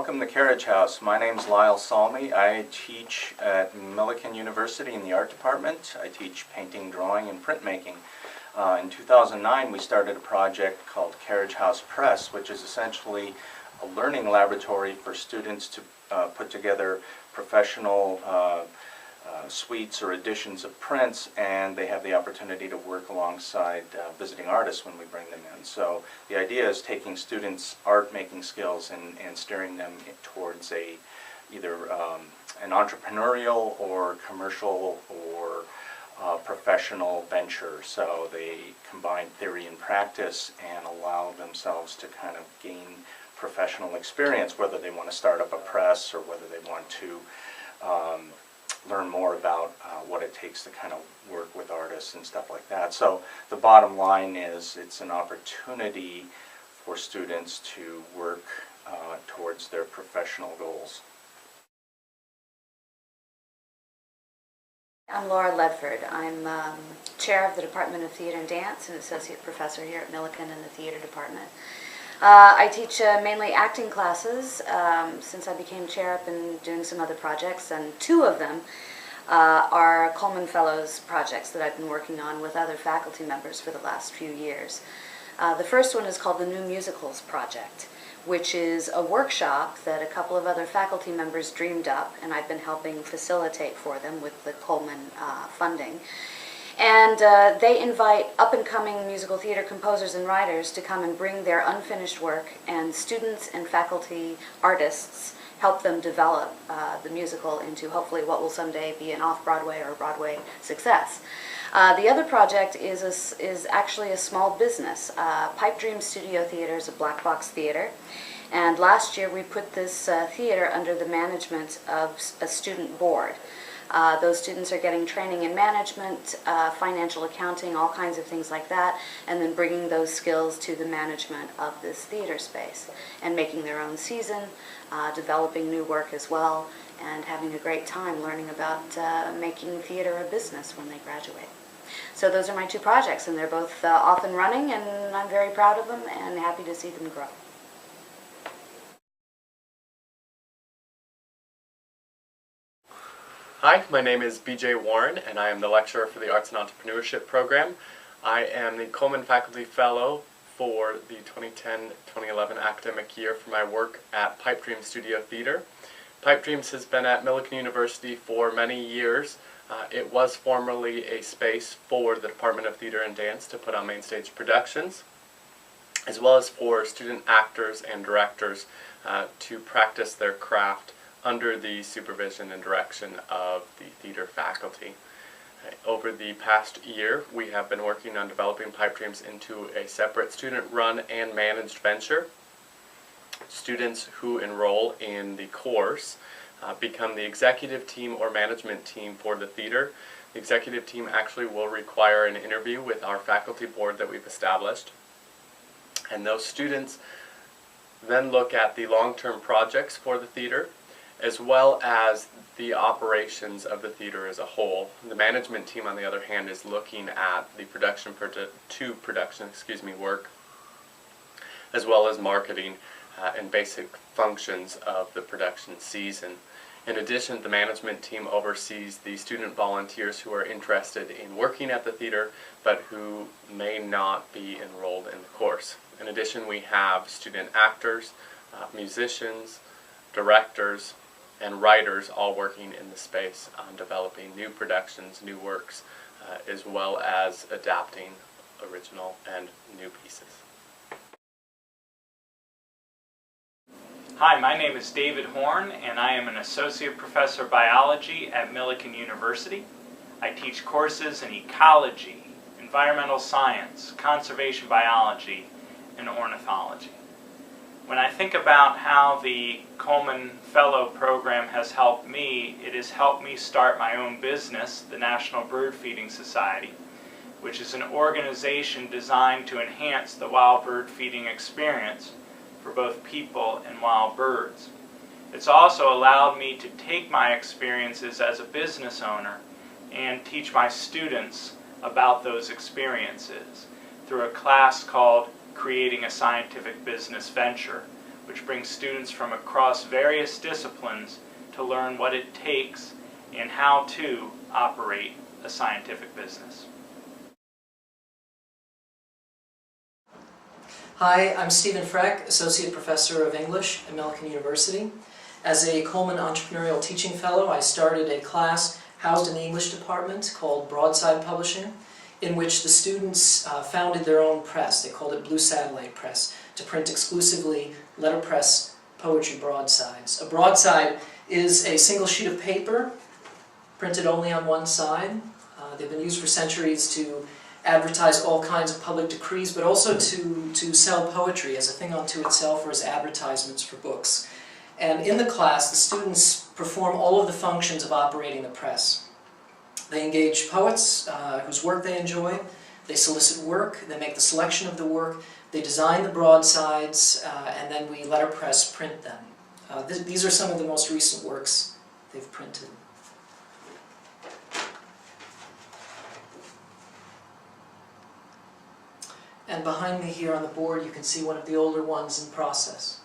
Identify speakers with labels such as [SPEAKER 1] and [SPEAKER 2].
[SPEAKER 1] welcome to Carriage House. My name's Lyle Salmi. I teach at Millikin University in the art department. I teach painting, drawing, and printmaking. In 2009 we started a project called Carriage House Press, which is essentially a learning laboratory for students to put together professional suites or editions of prints, and they have the opportunity to work alongside visiting artists when we bring them in. So the idea is taking students' art making skills and steering them towards either an entrepreneurial or commercial or professional venture. So they combine theory and practice and allow themselves to kind of gain professional experience, whether they want to start up a press or whether they want to learn more about what it takes to kind of work with artists and stuff like that. So the bottom line is it's an opportunity for students to work towards their professional goals.
[SPEAKER 2] I'm Laura Ledford. I'm chair of the Department of Theater and Dance and associate professor here at Millikin in the theater department. I teach mainly acting classes. Since I became chair, I've been doing some other projects, and two of them are Coleman Fellows projects that I've been working on with other faculty members for the last few years. The first one is called the New Musicals Project, which is a workshop that a couple of other faculty members dreamed up, and I've been helping facilitate for them with the Coleman funding. And they invite up-and-coming musical theater composers and writers to come and bring their unfinished work, and students and faculty artists help them develop the musical into hopefully what will someday be an off-Broadway or Broadway success. The other project is actually a small business. Pipe Dream Studio Theater is a black box theater, and last year we put this theater under the management of a student board. Those students are getting training in management, financial accounting, all kinds of things like that, and then bringing those skills to the management of this theater space and making their own season, developing new work as well, and having a great time learning about making theater a business when they graduate. So those are my two projects, and they're both off and running, and I'm very proud of them and happy to see them grow.
[SPEAKER 3] Hi, my name is BJ Warren, and I am the lecturer for the Arts and Entrepreneurship program. I am the Coleman Faculty Fellow for the 2010-2011 academic year for my work at Pipe Dream Studio Theater. Pipe Dreams has been at Millikin University for many years. It was formerly a space for the Department of Theater and Dance to put on main stage productions, as well as for student actors and directors to practice their craft under the supervision and direction of the theater faculty. Over the past year, we have been working on developing Pipe Dreams into a separate student-run and managed venture. Students who enroll in the course become the executive team or management team for the theater. The executive team actually will require an interview with our faculty board that we've established, and those students then look at the long-term projects for the theater, as well as the operations of the theater as a whole. The management team, on the other hand, is looking at the production work, as well as marketing and basic functions of the production season. In addition, the management team oversees the student volunteers who are interested in working at the theater, but who may not be enrolled in the course. In addition, we have student actors, musicians, directors, and writers all working in the space on developing new productions, new works, as well as adapting original and new pieces.
[SPEAKER 4] Hi, my name is David Horn, and I am an associate professor of biology at Millikin University. I teach courses in ecology, environmental science, conservation biology, and ornithology. When I think about how the Coleman Fellow Program has helped me, it has helped me start my own business, the National Bird Feeding Society, which is an organization designed to enhance the wild bird feeding experience for both people and wild birds. It's also allowed me to take my experiences as a business owner and teach my students about those experiences through a class called Creating a Scientific Business Venture, which brings students from across various disciplines to learn what it takes and how to operate a scientific business.
[SPEAKER 5] Hi, I'm Stephen Freck, Associate Professor of English at Millikin University. As a Coleman Entrepreneurial Teaching Fellow, I started a class housed in the English department called Broadside Publishing, in which the students founded their own press. They called it Blue Satellite Press, to print exclusively letterpress poetry broadsides. A broadside is a single sheet of paper printed only on one side. They've been used for centuries to advertise all kinds of public decrees, but also to sell poetry as a thing unto itself or as advertisements for books. And in the class, the students perform all of the functions of operating the press. They engage poets whose work they enjoy, they solicit work, they make the selection of the work, they design the broadsides, and then we letterpress print them. These are some of the most recent works they've printed. And behind me here on the board you can see one of the older ones in process.